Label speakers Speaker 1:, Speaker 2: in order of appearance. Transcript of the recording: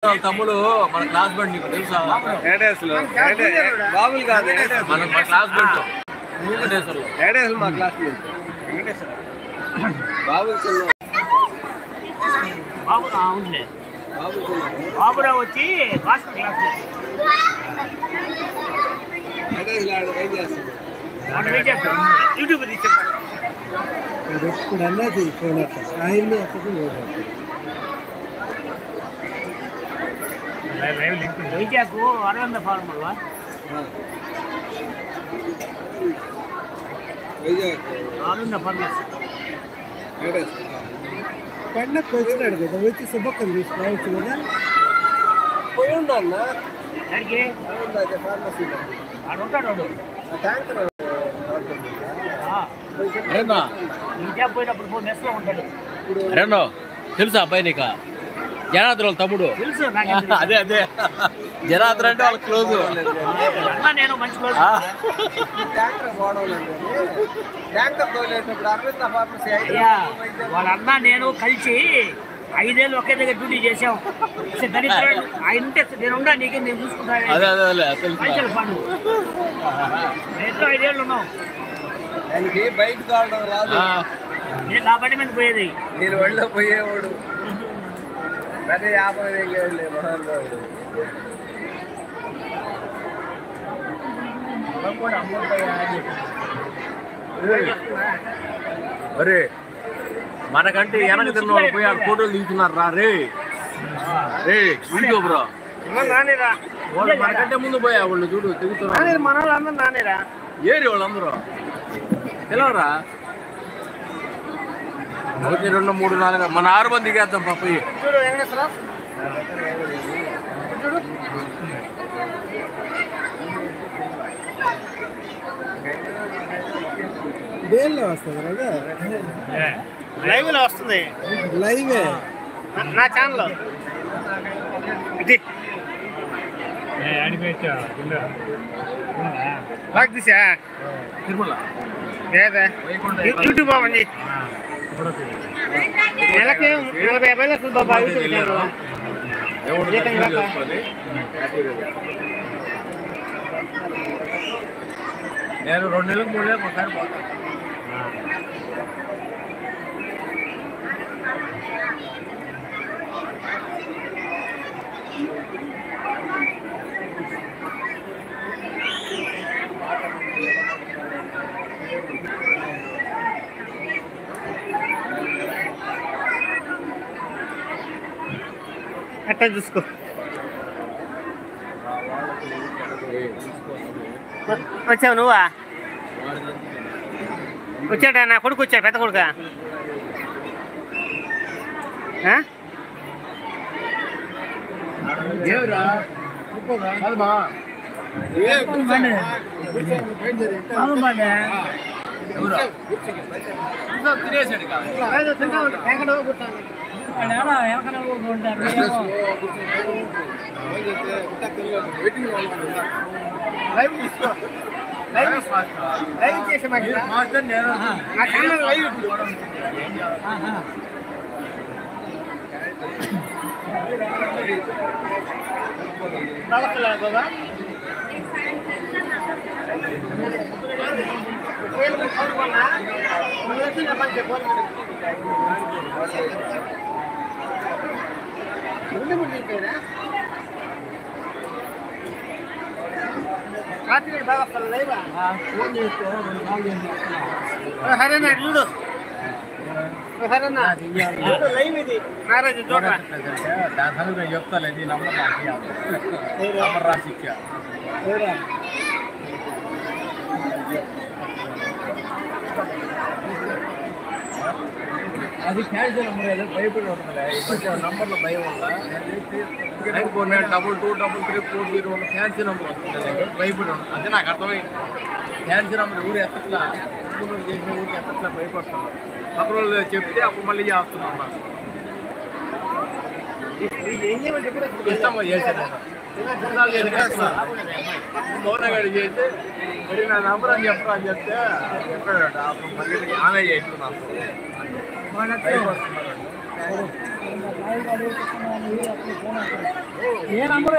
Speaker 1: తమ్ముడు మన క్లాస్ బండి నీకు తెలుసా?
Speaker 2: బాబులు కాదు
Speaker 1: మన క్లాస్ బండి
Speaker 2: మా క్లాస్
Speaker 3: బాబురావు వచ్చి యూట్యూబ్
Speaker 2: ఇప్పుడు అన్నది ఆయన్ని అక్కడికి
Speaker 3: వైజాగ్ అరవింద ఫార్మల్ అరవింద ఫార్మర్స్
Speaker 2: పండగ వచ్చినాడు కదా వచ్చి సుబ్బక్కని తీసుకోవచ్చు కదా పోయి ఉండన్న ఫార్మసీలో
Speaker 3: ఉంటాడు
Speaker 2: ట్యాంకర్
Speaker 3: ఇండియా పోయినప్పుడు మెస్లో ఉంటాడు.
Speaker 1: రెండో తెలుసా అబ్బాయి నీకు? జనార్దన్ వాళ్ళ తమ్ముడు.
Speaker 3: తెలుసు
Speaker 1: అదే అదే జనార్దన్ అంటే వాళ్ళ క్లోజ్.
Speaker 3: నేను మంచి క్లోజ్.
Speaker 2: ట్యాంకర్ పోవడం ట్యాంకర్ తోలేటప్పుడు అరవింద ఫార్మసీ
Speaker 3: వాళ్ళ అన్న నేను కలిసి 5 ఏళ్ళు ఒకే దగ్గర డ్యూటీ చేసాం. దరిద్రుడు ఆయన ఉంటే నేను ఉండా నీకే నేను చూసుకుంటాను. పండు రేట్లో 5 ఏళ్ళు ఉన్నాం.
Speaker 2: ఆయనకి బయట కావడం రాదు.
Speaker 3: నేను నా బండి మీద పోయేది.
Speaker 2: నేను ఒళ్ళో పోయేవాడు. అదే 50 మహానుభావుడు.
Speaker 1: అరే మనకంటే వెనక తిన్న వాళ్ళు పోయి ఫోటోలు దిగుతున్నారు రా రే రే వీడియో బ్రో. వాళ్ళు మనకంటే ముందు పోయా వాళ్ళు చూడు దిగుతున్నారు.
Speaker 3: మన వాళ్ళందరూ నానేరా
Speaker 1: ఏరి వాళ్ళందరూ తెలవరా? 1 2 3 4 మన 6 మంది దిగేద్దాం పాప.
Speaker 2: దేనిలో వస్తుంది కదా?
Speaker 3: లైవ్ లో వస్తుంది.
Speaker 2: లైవే
Speaker 3: నా ఛానల్ ఇది బాగా తీసా
Speaker 1: తిరుమల
Speaker 3: యూట్యూబ్ బాగుంది. నెలకి 40,000 వస్తుంది బాబా యూట్యూబ్ ఛానల్.
Speaker 1: నేను 2 నెలలకు 3 నెలలకు ఒకసారి పోతాను.
Speaker 3: అట్లా చూసుకో. వచ్చావు నువ్వా? వచ్చాడా నా కొడుకు? వచ్చా పెద్ద కొడుక?
Speaker 1: తినేసాడు
Speaker 3: లైవ్ చేసే రాత్రి బాగా వస్తారు లైవ్. హరేనా చూడు లైవ్ ఇది మ్యారేజ్ చూడ
Speaker 1: చెప్తాను. ఇది నంబర్ రాసి ఇచ్చా. అది క్యాన్సిల్ నెంబర్ భయపడి ఉంటుంది. నంబర్లో భయం వల్ల 94922334 క్యాన్సిల్ నెంబర్ వస్తుంది. భయపడి ఉంటుంది. అదే నాకు అర్థమైంది. క్యాన్సిల్ నెంబర్ ఊరు ఎత్తట్లా చేసిన ఊరికి ఎత్తట్లా భయపడుతున్నాను. పక్కన వాళ్ళు చెప్తే అప్పుడు మళ్ళీ చేస్తున్నాం. ఇష్టం చేశాను మౌనగాడి చేస్తే మరి నా నంబర్ అని చెప్పరా అని చెప్తే చెప్పాడు. అప్పుడు మళ్ళీ ఆమె చేస్తున్నాను.
Speaker 3: ఏ నంబర్